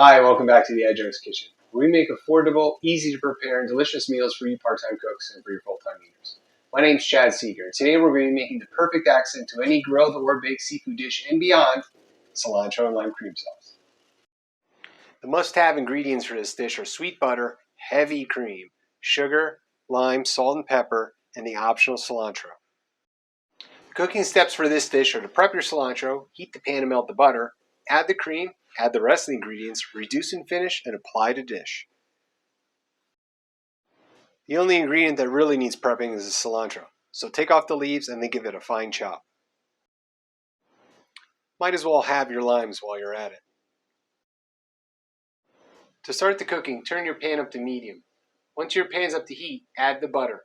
Hi, welcome back to the Adjunct's Kitchen, where we make affordable, easy to prepare, and delicious meals for you part-time cooks and for your full-time eaters. My name's Chad Seeger, and today we're going to be making the perfect accent to any grilled or baked seafood dish and beyond, cilantro and lime cream sauce. The must-have ingredients for this dish are sweet butter, heavy cream, sugar, lime, salt and pepper, and the optional cilantro. The cooking steps for this dish are to prep your cilantro, heat the pan and melt the butter, add the cream, add the rest of the ingredients, reduce and finish, and apply to dish. The only ingredient that really needs prepping is the cilantro, so take off the leaves and then give it a fine chop. Might as well have your limes while you're at it. To start the cooking, turn your pan up to medium. Once your pan's up to heat, add the butter.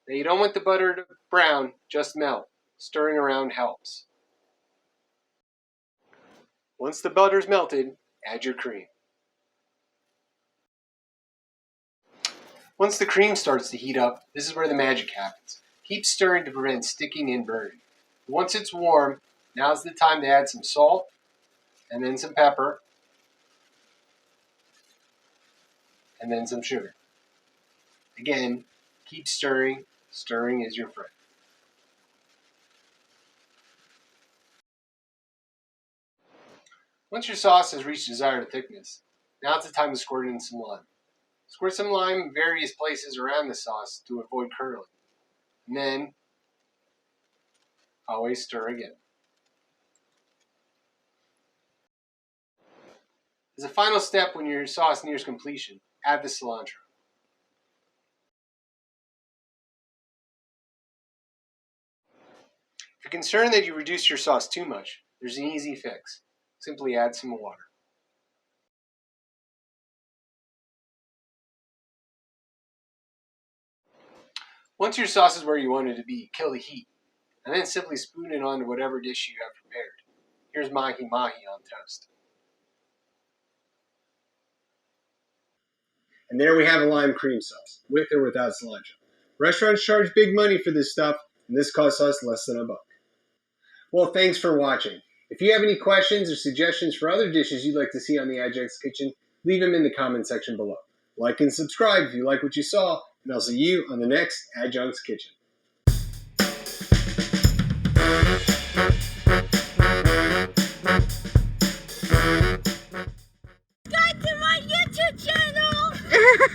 Now you don't want the butter to brown, just melt. Stirring around helps. Once the butter's melted, add your cream. Once the cream starts to heat up, this is where the magic happens. Keep stirring to prevent sticking and burning. Once it's warm, now's the time to add some salt, and then some pepper, and then some sugar. Again, keep stirring. Stirring is your friend. Once your sauce has reached desired thickness, now it's the time to squirt in some lime. Squirt some lime in various places around the sauce to avoid curdling. And then, always stir again. As a final step, when your sauce nears completion, add the cilantro. If you're concerned that you reduced your sauce too much, there's an easy fix. Simply add some water. Once your sauce is where you want it to be, kill the heat, and then simply spoon it onto whatever dish you have prepared. Here's mahi-mahi on toast. And there we have a lime cream sauce, with or without cilantro. Restaurants charge big money for this stuff, and this costs us less than $1. Well, thanks for watching. If you have any questions or suggestions for other dishes you'd like to see on the Adjunct's Kitchen, leave them in the comment section below. Like and subscribe if you like what you saw, and I'll see you on the next Adjunct's Kitchen. Subscribe to my YouTube channel!